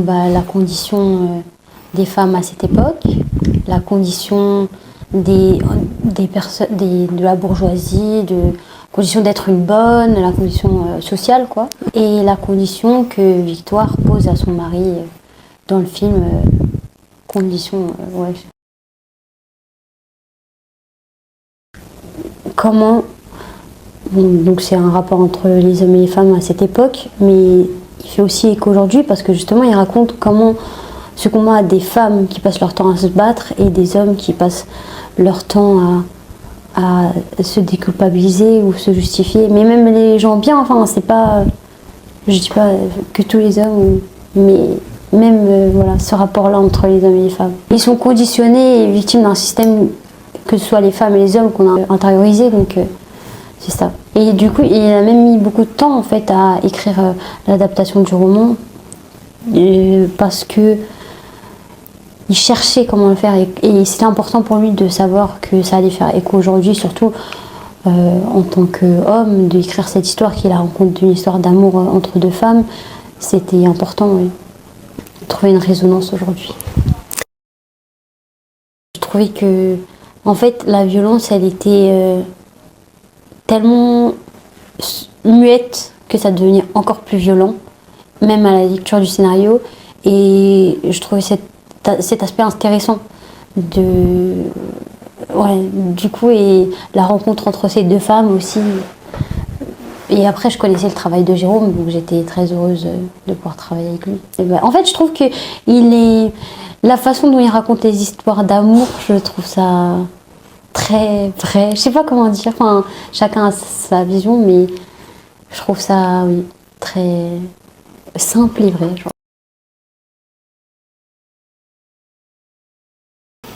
raconte la condition des femmes à cette époque, la condition de la bourgeoisie, condition d'être une bonne, la condition sociale, quoi. Et la condition que Victoire pose à son mari dans le film, condition, ouais. Comment, bon, donc c'est un rapport entre les hommes et les femmes à cette époque, mais il fait aussi écho aujourd'hui parce que justement il raconte comment ce combat des femmes qui passent leur temps à se battre et des hommes qui passent leur temps à se déculpabiliser ou se justifier. Mais même les gens bien, enfin c'est pas, je dis pas que tous les hommes, mais même voilà, ce rapport-là entre les hommes et les femmes. Ils sont conditionnés et victimes d'un système, que ce soit les femmes et les hommes, qu'on a intériorisé, donc c'est ça. Et du coup, il a même mis beaucoup de temps en fait à écrire l'adaptation du roman, parce que il cherchait comment le faire et c'était important pour lui de savoir que ça allait faire écho aujourd'hui, surtout en tant qu'homme, d'écrire cette histoire qui est la rencontre d'une histoire d'amour entre deux femmes. C'était important, oui, de trouver une résonance aujourd'hui. Je trouvais que, en fait, la violence, elle était tellement muette que ça devenait encore plus violent, même à la lecture du scénario. Et je trouvais cet aspect intéressant du coup, et la rencontre entre ces deux femmes aussi. Et après, je connaissais le travail de Jérôme, donc j'étais très heureuse de pouvoir travailler avec lui. En fait, je trouve que la façon dont il raconte les histoires d'amour, je trouve ça très vrai. Je sais pas comment dire, enfin, chacun a sa vision, mais je trouve ça, oui, très simple et vrai. Genre.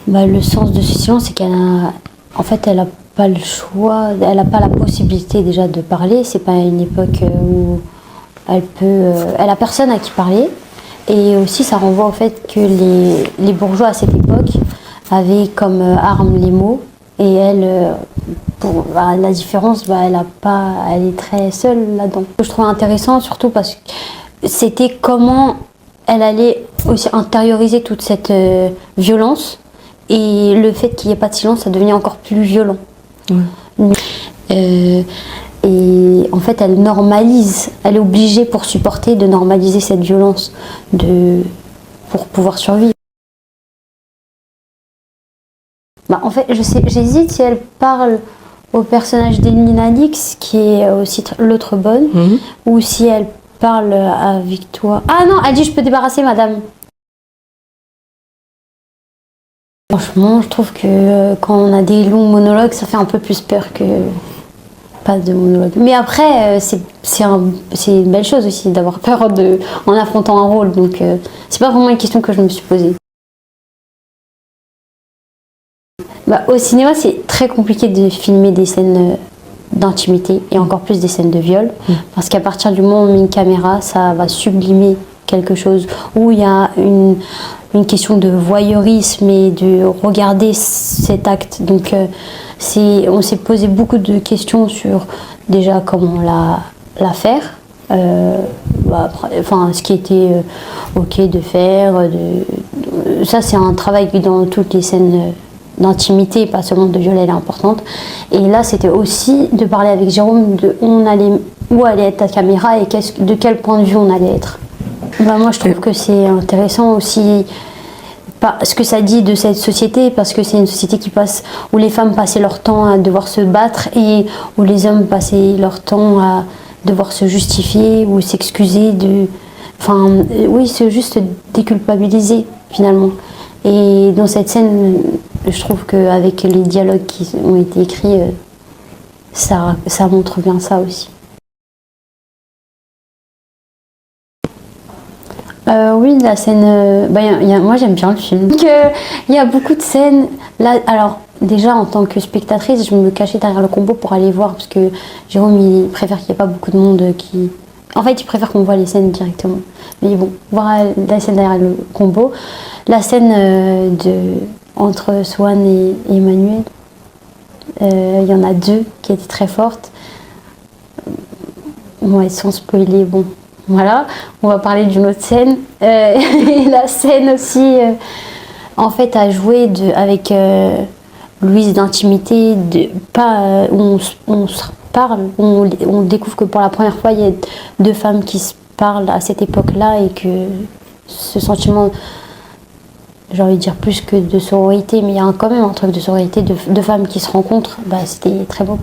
Le sens de ce silence, c'est qu'elle a, en fait, elle n'a pas le choix, elle n'a pas la possibilité déjà de parler. C'est pas une époque où elle a personne à qui parler. Et aussi, ça renvoie au fait que les bourgeois à cette époque avaient comme arme les mots. Et elle, la différence, elle est très seule là-dedans. Je trouve intéressant, surtout parce que c'était comment elle allait aussi intérioriser toute cette violence. Et le fait qu'il n'y ait pas de silence, ça devenait encore plus violent. Ouais. Et en fait, elle normalise, elle est obligée pour supporter de normaliser cette violence pour pouvoir survivre. En fait, j'hésite si elle parle au personnage d'Elmine Alix, qui est aussi l'autre bonne, ou si elle parle à Victoire. Ah non, elle dit je peux débarrasser madame. Franchement, je trouve que quand on a des longs monologues, ça fait un peu plus peur que pas de monologue. Mais après, c'est une belle chose aussi d'avoir peur en affrontant un rôle. Donc, c'est pas vraiment une question que je me suis posée. Au cinéma, c'est très compliqué de filmer des scènes d'intimité et encore plus des scènes de viol. Parce qu'à partir du moment où on met une caméra, ça va sublimer quelque chose où il y a une question de voyeurisme et de regarder cet acte. Donc on s'est posé beaucoup de questions sur déjà comment la faire, ce qui était ok de faire. Ça c'est un travail dans toutes les scènes d'intimité, pas seulement de viol, elle est importante. Et là c'était aussi de parler avec Jérôme de où allait être la caméra et de quel point de vue on allait être. Moi je trouve que c'est intéressant aussi ce que ça dit de cette société, parce que c'est une société où les femmes passaient leur temps à devoir se battre et où les hommes passaient leur temps à devoir se justifier ou s'excuser c'est juste déculpabiliser finalement. Et dans cette scène, je trouve qu'avec les dialogues qui ont été écrits, ça montre bien ça aussi. Oui, la scène. Moi, j'aime bien le film. Il y a beaucoup de scènes. Là, alors, déjà, en tant que spectatrice, je me cachais derrière le combo pour aller voir, parce que Jérôme, il préfère qu'il n'y ait pas beaucoup de monde qui. En fait, il préfère qu'on voit les scènes directement. Mais bon, voir la scène derrière le combo. La scène entre Swan et Emmanuel, il y en a deux qui étaient très fortes. Ouais, sans spoiler, bon. Voilà, on va parler d'une autre scène. Et la scène aussi, en fait, à jouer avec Louise d'intimité, où on se parle, où on découvre que pour la première fois, il y a deux femmes qui se parlent à cette époque-là et que ce sentiment, j'ai envie de dire plus que de sororité, mais il y a quand même un truc de sororité, de femmes qui se rencontrent, bah, c'était très beau.